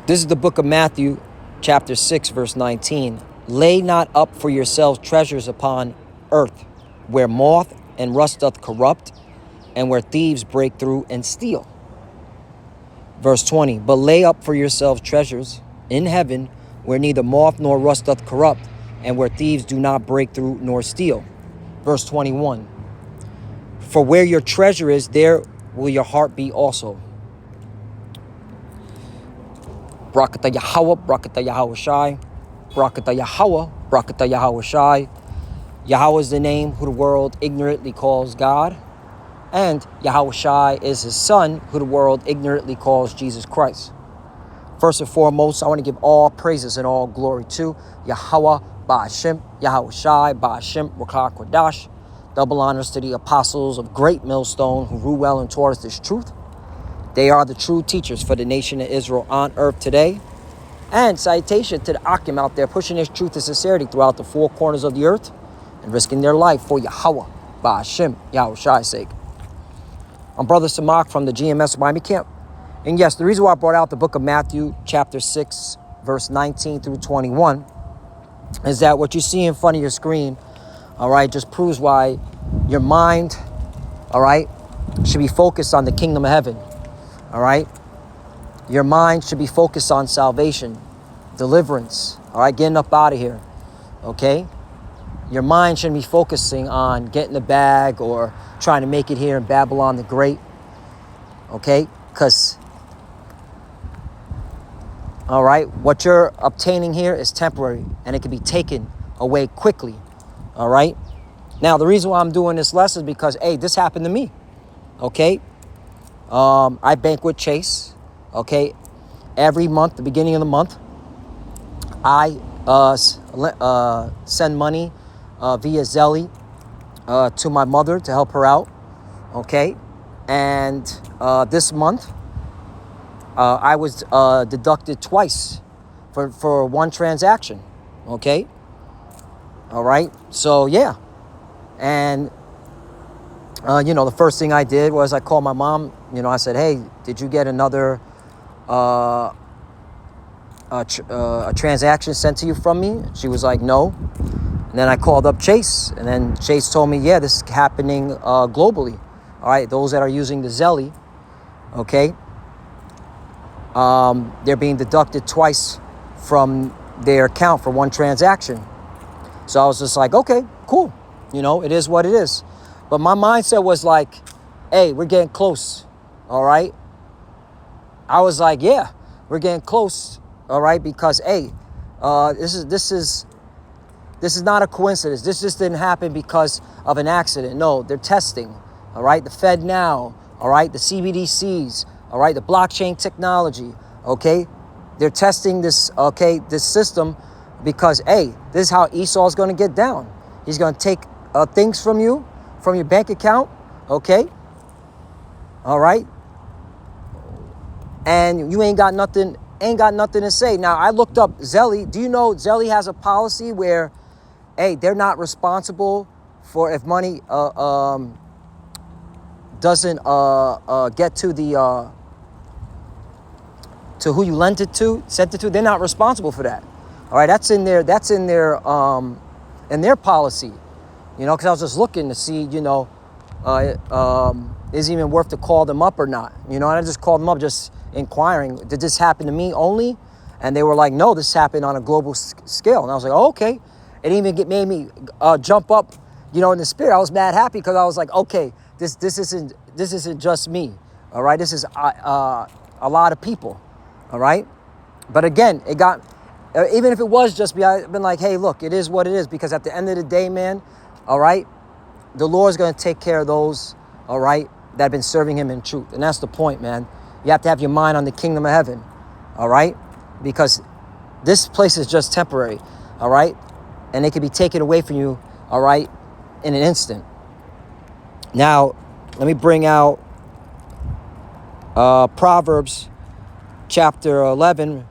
This is the book of Matthew, chapter 6, verse 19. Lay not up for yourselves treasures upon earth, where moth and rust doth corrupt, and where thieves break through and steal. Verse 20. But lay up for yourselves treasures in heaven, where neither moth nor rust doth corrupt, and where thieves do not break through nor steal. Verse 21. For where your treasure is, there will your heart be also. Brakata Yahweh, Brakata Yahweh Shai, Brakata Yahweh, Brakata Yahweh Shai. Yahweh is the name who the world ignorantly calls God, and Yahweh Shai is his son, who the world ignorantly calls Jesus Christ. First and foremost, I want to give all praises and all glory to Yahweh Ba'ashem, Yahweh Shai, Ba'ashem, Rakah Kodash. Double honors to the apostles of Great Millstone who rule well and taught us this truth. They are the true teachers for the nation of Israel on earth today. And citation to the Akim out there pushing this truth and sincerity throughout the four corners of the earth and risking their life for Yahweh, Ba'ashem, Yahweh Shai's sake. I'm Brother Samak from the GMS of Miami Camp. And yes, the reason why I brought out the book of Matthew, chapter 6, verse 19 through 21, is that what you see in front of your screen, all right, just proves why your mind, all right, should be focused on the kingdom of heaven. All right, your mind should be focused on salvation, deliverance. All right, getting up out of here. Okay, your mind shouldn't be focusing on getting the bag or trying to make it here in Babylon the Great. Okay, because all right, what you're obtaining here is temporary and it can be taken away quickly. All right, now the reason why I'm doing this lesson is because, hey, this happened to me. Okay. I bank with Chase, okay? Every month, the beginning of the month, I send money via Zelle to my mother to help her out, okay? And this month, I was deducted twice for one transaction, okay? All right, so yeah. And the first thing I did was I called my mom. I said, hey, did you get another a transaction sent to you from me? She was like, no. And then I called up Chase, and then Chase told me, yeah, this is happening globally. All right, those that are using the Zelle, okay, they're being deducted twice from their account for one transaction. So I was just like, okay, cool. It is what it is. But my mindset was like, hey, we're getting close, all right? I was like, yeah, we're getting close, all right? Because, hey, this is not a coincidence. This just didn't happen because of an accident. No, they're testing, all right? The Fed now, all right? The CBDCs, all right? The blockchain technology, okay? They're testing this, okay, this system because, hey, this is how Esau's going to get down. He's going to take things from you, from your bank account, okay? All right? And you ain't got nothing to say. Now, I looked up Zelle. Do you know Zelle has a policy where, hey, they're not responsible for if money doesn't get to the to who you sent it to, they're not responsible for that. All right, that's in their policy. Because I was just looking to see, is it even worth to call them up or not? And I just called them up just inquiring, did this happen to me only? And they were like, no, this happened on a global scale. And I was like, oh, okay. It even made me jump up, in the spirit. I was mad happy because I was like, okay, this isn't just me, all right? This is a lot of people, all right? But again, it got, even if it was just me, I've been like, hey, look, it is what it is, because at the end of the day, man, all right, the Lord's going to take care of those, all right, that have been serving him in truth. And that's the point, man. You have to have your mind on the kingdom of heaven, all right? Because this place is just temporary, all right? And it can be taken away from you, all right, in an instant. Now, let me bring out Proverbs chapter 11,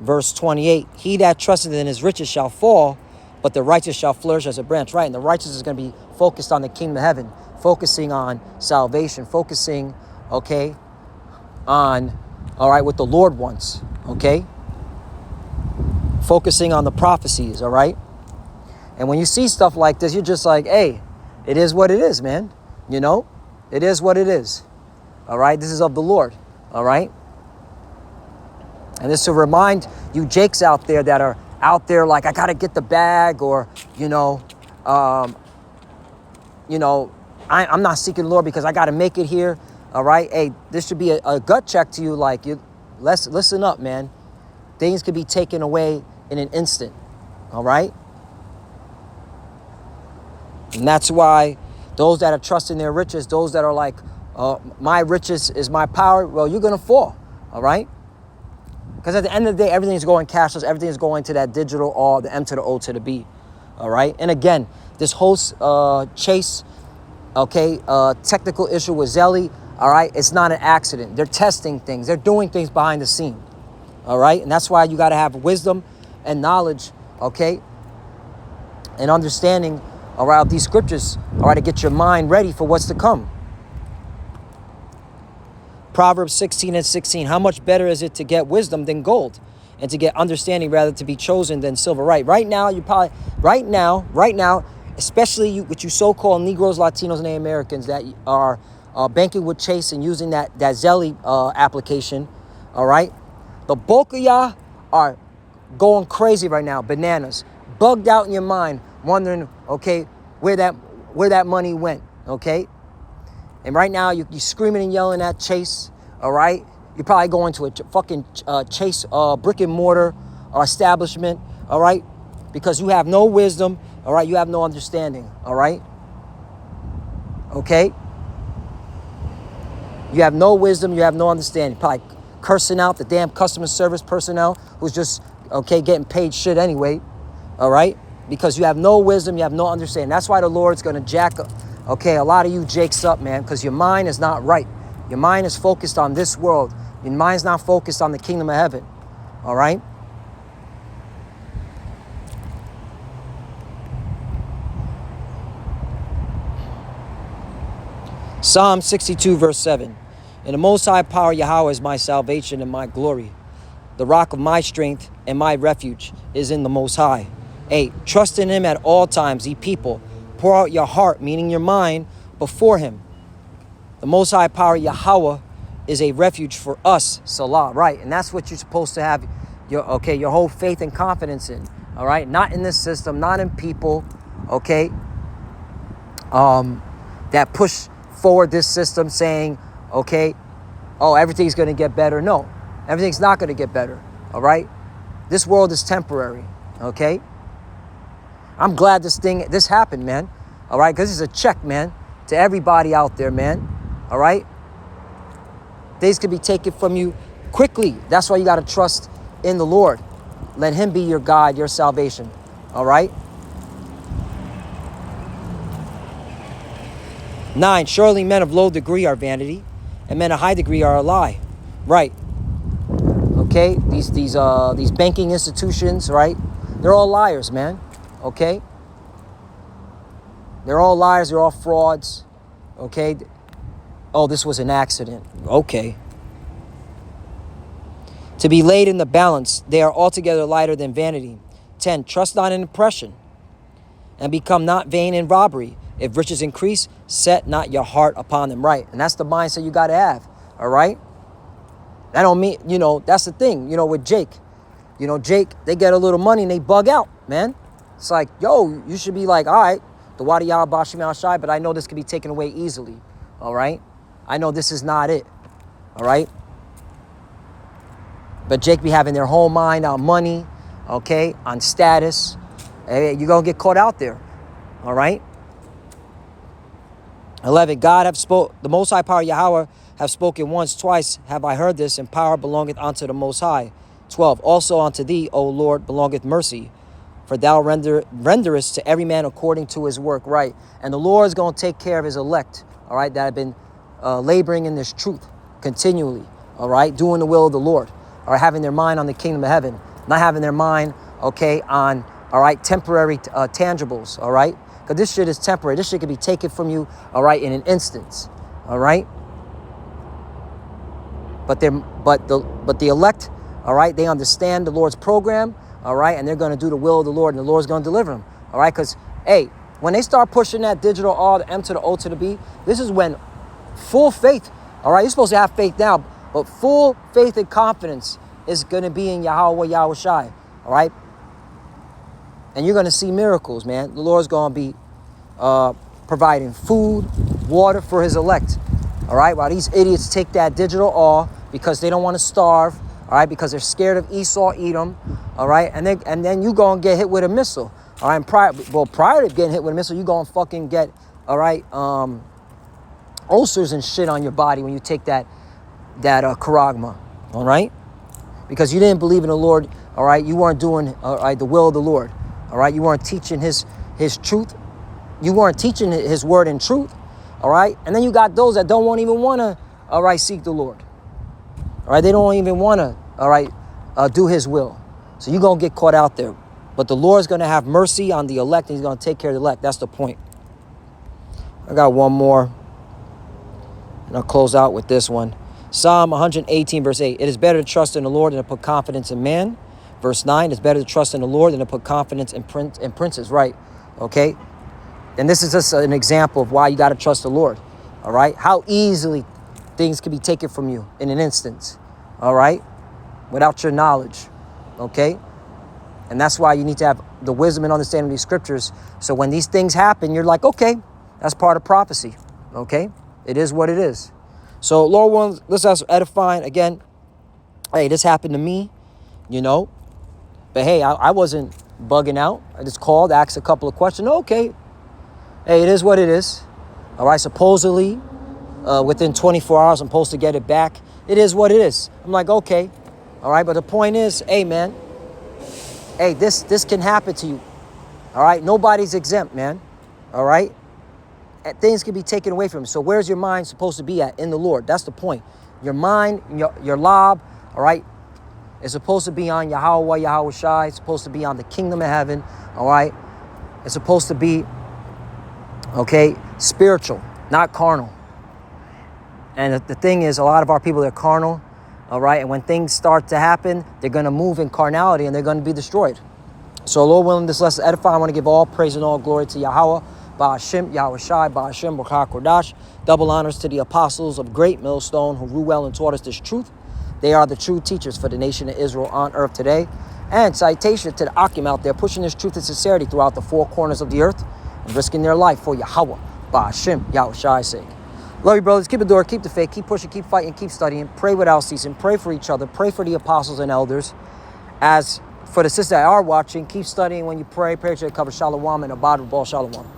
verse 28. He that trusteth in his riches shall fall, but the righteous shall flourish as a branch, right? And the righteous is going to be focused on the kingdom of heaven, focusing on salvation, focusing, okay, on, all right, what the Lord wants, okay? Focusing on the prophecies, all right? And when you see stuff like this, you're just like, hey, it is what it is, man. You know, it is what it is, all right? This is of the Lord, all right? And this to remind you Jakes out there that are out there like, I got to get the bag, or, I'm not seeking the Lord because I got to make it here, all right? Hey, this should be a gut check to you, like, let's listen up, man. Things could be taken away in an instant, all right? And that's why those that are trusting their riches, those that are like, my riches is my power, well, you're going to fall, all right? Because at the end of the day, everything is going cashless. Everything is going to that digital R, the M to the O to the B, all right? And again, this whole Chase, okay, technical issue with Zelly, all right? It's not an accident. They're testing things. They're doing things behind the scene, all right? And that's why you got to have wisdom and knowledge, okay, and understanding around these scriptures, all right, to get your mind ready for what's to come. Proverbs 16:16, how much better is it to get wisdom than gold, and to get understanding rather to be chosen than silver? Right now, you probably, right now, especially you, with you so-called Negroes, Latinos, and Americans that are banking with Chase and using that Zelly application, all right? The bulk of y'all are going crazy right now, bananas, bugged out in your mind, wondering, okay, where that money went, okay? And right now, you're screaming and yelling at Chase, all right? You're probably going to a fucking Chase brick and mortar establishment, all right? Because you have no wisdom, all right? You have no understanding, all right? Okay? You have no wisdom, you have no understanding. Probably cursing out the damn customer service personnel who's just, okay, getting paid shit anyway, all right? Because you have no wisdom, you have no understanding. That's why the Lord's going to jack up, okay, a lot of you Jakes up, man, because your mind is not right. Your mind is focused on this world. Your mind's not focused on the kingdom of heaven, all right? Psalm 62, verse 7. In the Most High power, Yahweh is my salvation and my glory. The rock of my strength and my refuge is in the Most High. 8. Trust in him at all times, ye people. Pour out your heart, meaning your mind, before him. The Most High power, Yahweh, is a refuge for us, Salah, right? And that's what you're supposed to have your whole faith and confidence in, all right? Not in this system, not in people, okay, that push forward this system saying, okay, oh, everything's going to get better. No, everything's not going to get better, all right? This world is temporary, okay? I'm glad this happened, man, all right? Because it's a check, man, to everybody out there, man, all right? Things can be taken from you quickly. That's why you got to trust in the Lord. Let him be your guide, your salvation, all right? 9, surely men of low degree are vanity, and men of high degree are a lie. Right. Okay? These banking institutions, right? They're all liars, man. Okay? They're all liars, they're all frauds. Okay? Oh, this was an accident. Okay. To be laid in the balance, they are altogether lighter than vanity. 10, trust not in oppression, and become not vain in robbery. If riches increase, set not your heart upon them. Right. And that's the mindset you got to have. All right. That don't mean, that's the thing, with Jake. Jake, they get a little money and they bug out, man. It's like, yo, you should be like, all right, the Wadi Yah Bashim Al Shai, but I know this can be taken away easily. All right. I know this is not it. All right. But Jake be having their whole mind on money, okay, on status. Hey, you're going to get caught out there. All right. 11, the Most High power Yahweh have spoken once, twice have I heard this, and power belongeth unto the Most High. 12, also unto thee, O Lord, belongeth mercy, for thou renderest to every man according to his work. Right. And the Lord is going to take care of his elect, all right, that have been laboring in this truth continually, all right, doing the will of the Lord, or having their mind on the kingdom of heaven, not having their mind, okay, on, all right, temporary tangibles, all right? Because this shit is temporary. This shit can be taken from you, all right, in an instance, all right? But the elect, all right? They understand the Lord's program, all right? And they're going to do the will of the Lord, and the Lord's going to deliver them, all right? Because, hey, when they start pushing that digital R, the M to the O to the B, this is when full faith, all right? You're supposed to have faith now, but full faith and confidence is going to be in Yahweh, Yahweh Shai, all right? And you're going to see miracles, man. The Lord's going to be providing food, water for his elect, all right? While these idiots take that digital R because they don't want to starve, all right? Because they're scared of Esau, Edom, all right? And then you going to get hit with a missile, all right? And prior to getting hit with a missile, you going to fucking get, all right, ulcers and shit on your body when you take that charagma, all right? Because you didn't believe in the Lord, all right? You weren't doing, all right, the will of the Lord, all right? You weren't teaching his truth. You weren't teaching his word in truth, all right? And then you got those that don't even want to, all right, seek the Lord, all right? They don't even want to, all right, do his will. So you're going to get caught out there. But the Lord's going to have mercy on the elect, and he's going to take care of the elect. That's the point. I got one more, and I'll close out with this one. Psalm 118, verse 8. It is better to trust in the Lord than to put confidence in man. Verse 9, it's better to trust in the Lord than to put confidence in princes. Right, okay? And this is just an example of why you got to trust the Lord, all right? How easily things can be taken from you in an instant, all right? Without your knowledge, okay? And that's why you need to have the wisdom and understanding of these scriptures. So when these things happen, you're like, okay, that's part of prophecy, okay? It is what it is. So, Lord willing, let's ask edifying. Again, hey, this happened to me, you know. But, hey, I wasn't bugging out. I just called, asked a couple of questions. Okay. Hey, it is what it is. All right, supposedly, within 24 hours, I'm supposed to get it back. It is what it is. I'm like, okay. All right, but the point is, hey, man. Hey, this can happen to you. All right, nobody's exempt, man. All right. Things can be taken away from you. So where's your mind supposed to be at? In the Lord. That's the point. Your mind, your lob, all right, is supposed to be on Yahweh, Yahweh Shai. It's supposed to be on the kingdom of heaven, all right? It's supposed to be, okay, spiritual, not carnal. And the thing is, a lot of our people are carnal, all right? And when things start to happen, they're going to move in carnality and they're going to be destroyed. So Lord willing, this lesson edify. I want to give all praise and all glory to Yahweh. Ba'ashim, Yahweh Shai, Ba'ashim, B'chak Kodash. Double honors to the apostles of great millstone who rule well and taught us this truth. They are the true teachers for the nation of Israel on earth today. And citation to the Akim out there pushing this truth and sincerity throughout the four corners of the earth and risking their life for Yahweh, Ba'ashim, Yahweh Shai's sake. Love you, brothers. Keep the door, keep the faith, keep pushing, keep fighting, keep studying. Pray without ceasing. Pray for each other. Pray for the apostles and elders. As for the sisters that are watching, keep studying when you pray. Pray to cover Shalom and Abad Ball Shalom.